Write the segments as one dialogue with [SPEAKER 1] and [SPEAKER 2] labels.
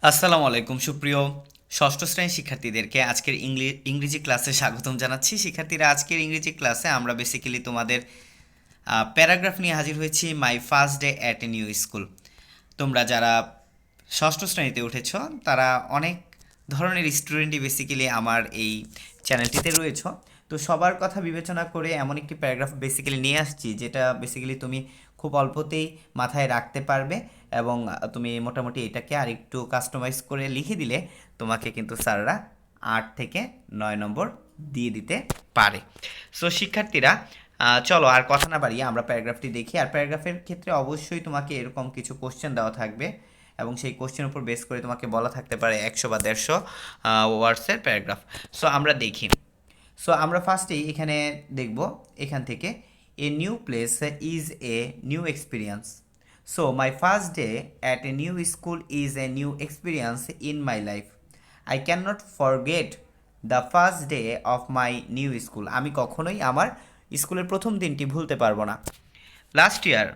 [SPEAKER 1] আসসালামু আলাইকুম সুপ্রিয় ষষ্ঠ শ্রেণীর শিক্ষার্থীদেরকে আজকের ইংরেজি ক্লাসে স্বাগতম জানাচ্ছি। শিক্ষার্থীরা, আজকের ইংরেজি ক্লাসে আমরা বেসিক্যালি তোমাদের প্যারাগ্রাফ নিয়ে হাজির হয়েছি, my first day at a new school. তোমরা যারা ষষ্ঠ শ্রেণীতে উঠেছ তারা অনেক ধরনের স্টুডেন্টই বেসিক্যালি আমার এই চ্যানেলটিতে রয়েছ। তো সবার কথা বিবেচনা করে এমন একটি প্যারাগ্রাফ বেসিক্যালি নিয়ে আসছি যেটা বেসিক্যালি তুমি খুব অল্পতেই মাথায় রাখতে পারবে, এবং তুমি মোটামুটি এটাকে আর একটু কাস্টমাইজ করে লিখে দিলে তোমাকে কিন্তু স্যাররা 8 থেকে 9 নম্বর দিয়ে দিতে পারে। সো শিক্ষার্থীরা, চলো আর কথা না বাড়িয়ে আমরা প্যারাগ্রাফটি দেখি। আর প্যারাগ্রাফের ক্ষেত্রে অবশ্যই তোমাকে এরকম কিছু কোশ্চেন দেওয়া থাকবে, এবং সেই কোশ্চেনের উপর বেস করে তোমাকে বলা থাকতে পারে 100 বা 150 ওয়ার্ডসের প্যারাগ্রাফ। সো আমরা দেখি। সো আমরা ফার্স্টেই এখানে দেখব, এখান থেকে a new place is a new experience. So my first day at a new school is a new experience in my life. I can not forget the first day of my new school. আমি কখনোই আমার স্কুলের প্রথম দিনটি ভুলতে পারবো না। Last year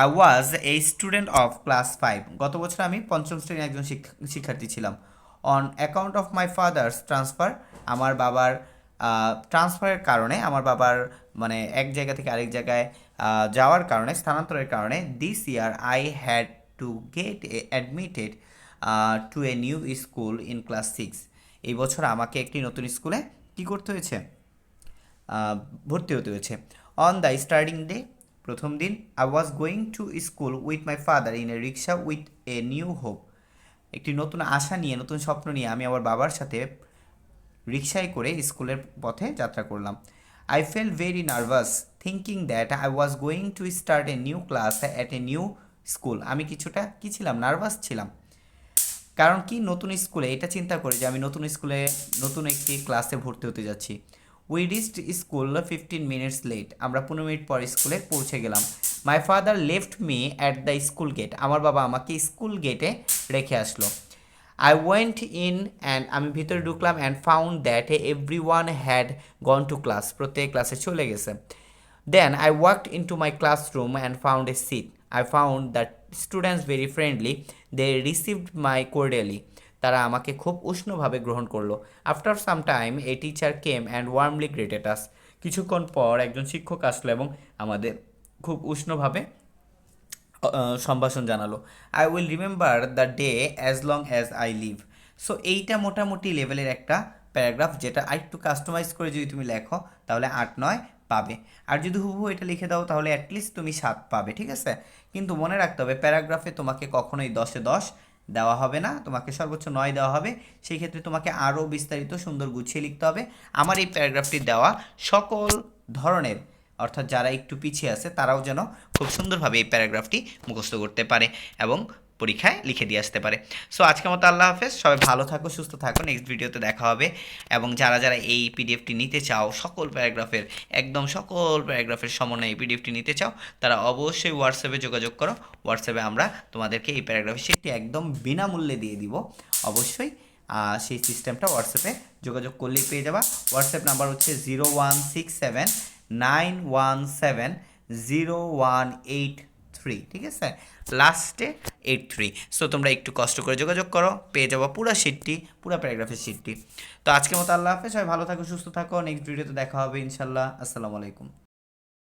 [SPEAKER 1] I was a student of class 5। গত বছর আমি পঞ্চম শ্রেণীর একজন শিক্ষার্থী ছিলাম। On account of my father's transfer, আমার বাবার ট্রান্সফারের কারণে, আমার বাবার মানে এক জায়গা থেকে আরেক জায়গায় যাওয়ার কারণে, স্থানান্তরের কারণে, this year I had to get admitted to a new school in class 6। এই বছর আমাকে একটি নতুন স্কুলে কী করতে হয়েছে? ভর্তি হতে হয়েছে। অন দ্য স্টার্টিং ডে, প্রথম দিন, I was going to school with my father in a rickshaw with a new hope. একটি নতুন আশা নিয়ে, নতুন স্বপ্ন নিয়ে আমি আমার বাবার সাথে রিক্সায় করে স্কুলের পথে যাত্রা করলাম। I fail very nervous thinking that I was going to start a new class at a new school. আমি কিছুটা কী ছিলাম? নার্ভাস ছিলাম। কারণ কি? নতুন স্কুলে, এটা চিন্তা করে যে আমি নতুন স্কুলে নতুন একটি ক্লাসে ভর্তি হতে যাচ্ছি। We reached school 15 minutes late. আমরা 15 মিনিট পর স্কুলে পৌঁছে গেলাম। My father left me at the school gate. আমার বাবা আমাকে স্কুল গেটে রেখে আসলো। আই ওয়েন্ট ইন অ্যান্ড, আমি ভিতরে ঢুকলাম, and found that every one had gone to class. প্রত্যেক ক্লাসে চলে গেছে। Then I walked into my classroom and found a seat. I found that students very friendly, they received my cordially. তারা আমাকে খুব উষ্ণভাবে গ্রহণ করলো। After some time a teacher came and warmly greeted us. কিছুক্ষণ পর একজন শিক্ষক আসলো এবং আমাদের খুব উষ্ণভাবে সম্ভাষণ জানালো। I will remember the day as long as I live. So এইটা মোটামুটি লেভেলের একটা প্যারাগ্রাফ, যেটা আরেকটু কাস্টমাইজ করে যদি তুমি লেখো তাহলে 8-9 পাবে। আর যদি হুবহু এটা লিখে দাও তাহলে অ্যাটলিস্ট তুমি 7 পাবে, ঠিক আছে? কিন্তু মনে রাখতে হবে, প্যারাগ্রাফে তোমাকে কখনোই 10-এ 10 দেওয়া হবে না, তোমাকে সর্বোচ্চ 9 দেওয়া হবে। সেই ক্ষেত্রে তোমাকে আরও বিস্তারিত সুন্দর গুছিয়ে লিখতে হবে। আমার এই প্যারাগ্রাফটি দেওয়া সকল ধরনের, অর্থাৎ যারা একটু পিছিয়ে আছে তারাও যেন খুব সুন্দরভাবে এই প্যারাগ্রাফটি মুখস্থ করতে পারে এবং পরীক্ষায় লিখে দিয়ে আসতে পারে। সো আজকের মতো আল্লাহ হাফেজ, সবাই ভালো থাকো, সুস্থ থাকো, নেক্সট ভিডিওতে দেখা হবে। এবং যারা যারা এই পিডিএফটি নিতে চাও, সকল প্যারাগ্রাফের, একদম সকল প্যারাগ্রাফের সমন্বয়ে এই পিডিএফটি নিতে চাও, তারা অবশ্যই হোয়াটসঅ্যাপে যোগাযোগ করো। হোয়াটসঅ্যাপে আমরা তোমাদেরকে এই প্যারাগ্রাফের শিটটি একদম বিনামূল্যে দিয়ে দিব। অবশ্যই সেই সিস্টেমটা হোয়াটসঅ্যাপে যোগাযোগ করলেই পেয়ে যাবা। হোয়াটসঅ্যাপ নাম্বার হচ্ছে 0167911018 ঠিক আছে? লাস্টে 83। সো তোমরা একটু কষ্ট করে যোগাযোগ করো, পেয়ে যাবো পুরো শিটটি, পুরো প্যারাগ্রাফের শিটটি। তো আজকের মতো আল্লাহ হাফেজ, সবাই ভালো থাকো, সুস্থ থাকো, নেক্সট ভিডিওতে দেখা হবে ইনশাল্লাহ। আসসালামু আলাইকুম।